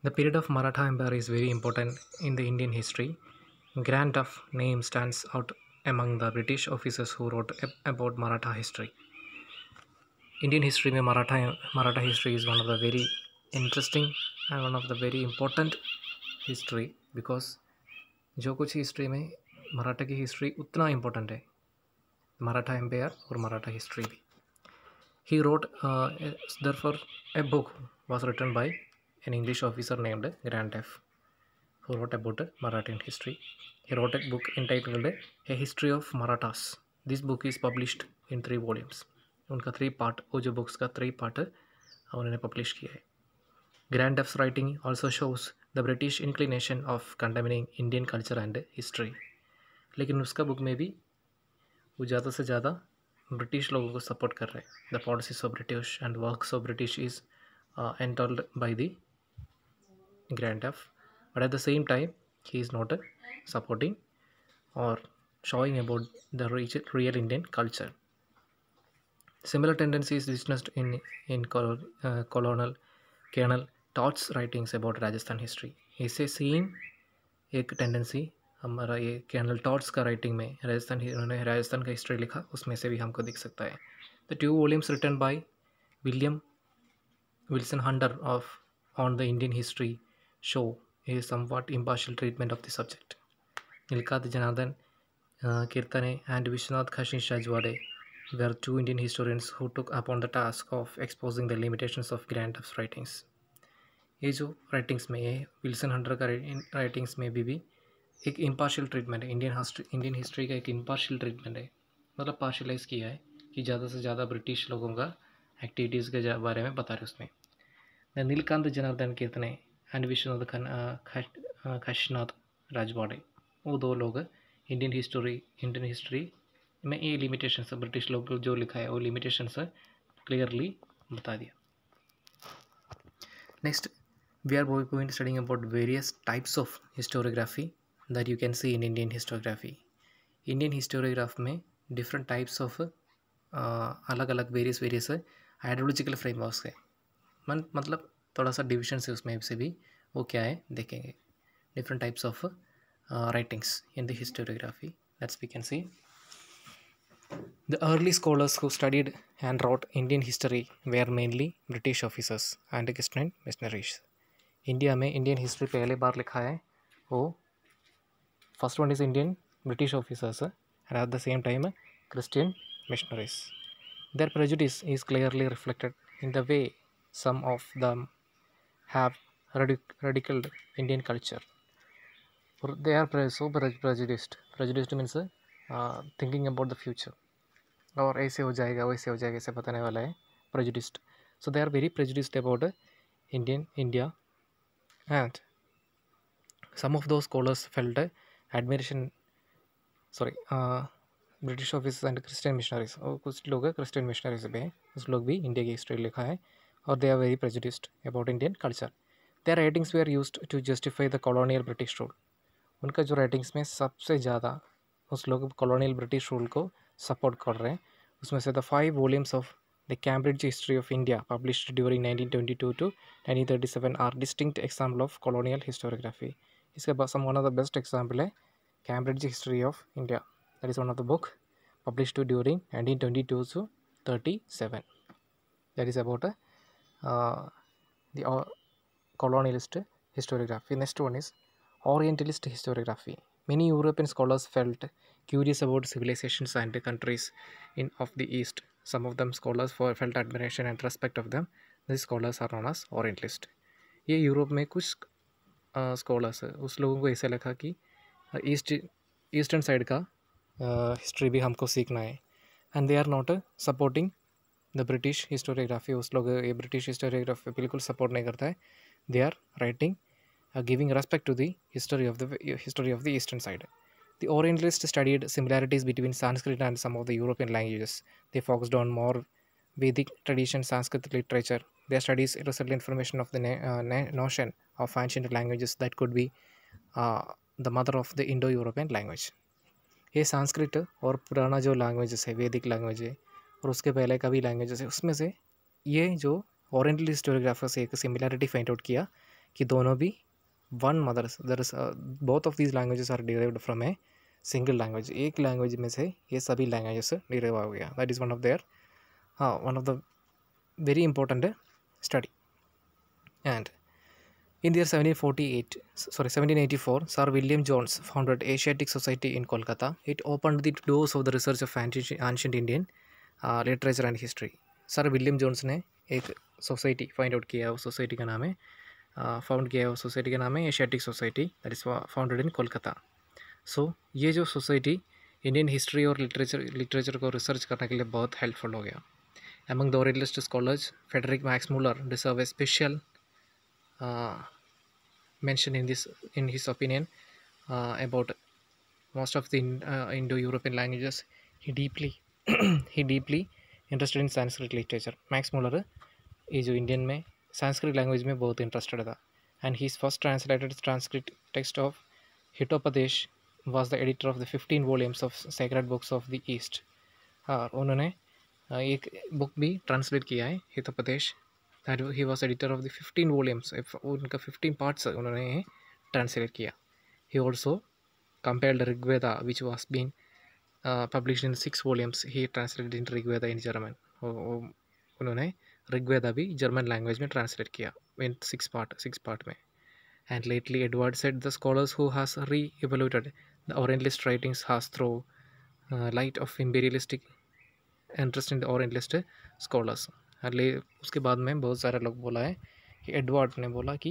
The period of Maratha Empire is very important in the Indian history. Grant of name stands out among the British officers who wrote about Maratha history. Indian history में Maratha history is one of the very interesting and one of the very important history because जो कुछ history में मराठा की history उतना important है Maratha empire और Maratha history भी. He wrote, therefore, a book was written by an English officer named Grant F, who wrote about Marathian history. He wrote a book entitled A History of Marathas. This book is published in 3 volumes. उनका 3 part वो जो books का 3 part उन्होंने publish किया है. Grant F's writing also shows the British inclination of condemning Indian culture and history. लेकिन उसका book में भी वो ज़्यादा से ज़्यादा ब्रिटिश लोगों को सपोर्ट कर रहे हैं. The policies of British and works of British is entered by the grand F, but at the same time he is not supporting और showing about the real Indian culture. Similar tendencies witnessed in Colonel Todd's writings about Rajasthan history. इसे same एक tendency हमारा ये colonel toads का writing में उन्होंने राजस्थान का history लिखा उसमें से भी हमको दिख सकता है. The 2 volumes written by William Wilson Hunter of on the Indian history show a somewhat impartial treatment of the subject. Nilkanth Janardan Kirtane and Vishwanath Kashish Rajwade were 2 Indian historians who took upon the task of exposing the limitations of Grant F's writings. ये जो writings में है Wilson Hunter का writings में भी एक impartial treatment है. Indian history का एक इम्पार्शियल ट्रीटमेंट है, मतलब पार्शलाइज किया है कि ज़्यादा से ज़्यादा ब्रिटिश लोगों का एक्टिविटीज़ के बारे में बता रहे उसमें. नीलकांत जनार्दन कीर्तने एंड विश्वनाथ काशीनाथ राजवाड़े वो 2 लोग इंडियन हिस्ट्री में ये लिमिटेशंस ब्रिटिश लोग जो लिखा है वो लिमिटेशंस क्लियरली बता दिया. Next we are going to studying about various types of historiography that you can see in Indian historiography. Indian historiograph में डिफरेंट टाइप्स ऑफ अलग अलग वेरियस आइडियोलॉजिकल फ्रेमवर्क्स है. मतलब थोड़ा सा डिविजन है उसमें से भी वो क्या है देखेंगे. Different types of writings in the historiography that we can see. The early scholars who studied and wrote Indian history were mainly British officers and Christian missionaries. India में Indian history पहले बार लिखा है वो first one is Indian British officers and at the same time Christian missionaries. Their prejudice is clearly reflected in the way some of them have ridiculed Indian culture. They are so prejudiced. Prejudiced means thinking about the future. और ऐसे हो जाएगा वैसे हो जाएगा ऐसे बताने वाला है prejudiced. So they are very prejudiced about India, and some of those scholars felt admiration. British officers and Christian missionaries. और कुछ लोग Christian missionaries भी हैं, उस लोग भी इंडिया की हिस्ट्री लिखा है और they are very prejudiced about Indian culture. Their writings were used to justify the colonial British rule. उनका जो राइटिंग्स में सबसे ज़्यादा उस लोग कॉलोनियल ब्रिटिश रूल को सपोर्ट कर रहे हैं उसमें से the 5 volumes of the Cambridge history of India published during 1922 to 1937 are distinct example of colonial historiography. इसके बाद one of the best example है Cambridge history of India. That is one of the book published during 1922 to 37. That is about the colonialist historiography. Next one is Orientalist historiography. Many European scholars felt curious about civilizations and countries of the East. Some of them scholars felt admiration and respect of them. These scholars are known as Orientalist. ये Europe में कुछ scholars उस लोगों को ऐसा लगा कि eastern side का हिस्ट्री भी हमको सीखना है and they are not supporting the British historiography. उस लोग ये ब्रिटिश हिस्टोरियोग्राफी बिल्कुल सपोर्ट नहीं करता है. They are writing giving respect to the history of the eastern side. The Orientalists studied similarities between Sanskrit and some of the European languages. They focused on more Vedic tradition Sanskrit literature. Their studies resulted in formation of the notion of ancient languages that could be the mother of the Indo-European language. ये संस्कृत और पुराना जो languages है वैदिक language है और उसके पहले का भी लैंग्वेजेस है उसमें से ये जो ओरिएंटल हिस्टोरियोग्राफर्स एक सिमिलरिटी फाइंड आउट किया कि दोनों भी one mothers there is both of these languages are derived from a single language, एक लैंग्वेज में से ये सभी लैंग्वेजेस डिराइव हो गया. That is one of their one of the very important study. And in the year 1784, Sir William Jones founded Asiatic Society in Kolkata. It opened the doors of the research of ancient Indian literature and history. Sir William Jones ने एक society find out किया, उस society का नाम है found किया, उस society का नाम है Asiatic society, that is founded in Kolkata. So ये जो सोसाइटी इंडियन हिस्ट्री और लिटरेचर को रिसर्च करने के लिए बहुत हेल्पफुल हो गया. Among the Orientalist scholars, Frederick Max Muller deserves a special mention in his opinion about most of the Indo-European languages. He deeply he deeply interested in Sanskrit literature. Max Muller is Indian में Sanskrit language में बहुत interested था, and his first translated Sanskrit text of Hitopadesh was the editor of the 15 volumes of sacred books of the East. और उन्होंने एक book भी translate किया है, Hitopadesha, that he was editor of the 15 volumes, उनका 15 पार्ट्स उन्होंने translate किया. He also compiled Rigveda which was been published in 6 volumes. He translated in Rigveda in German. उन्होंने ऋग्वेदा भी जर्मन लैंग्वेज में ट्रांसलेट किया इन 6 पार्ट में. And lately Edward said the scholars who has re-evaluated the Orientalist writings has thrown light of imperialistic interest in the orientalist scholars. उसके बाद में बहुत सारे लोग बोला है कि एडवर्ड ने बोला कि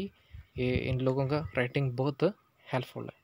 ये इन लोगों का राइटिंग बहुत हेल्पफुल है.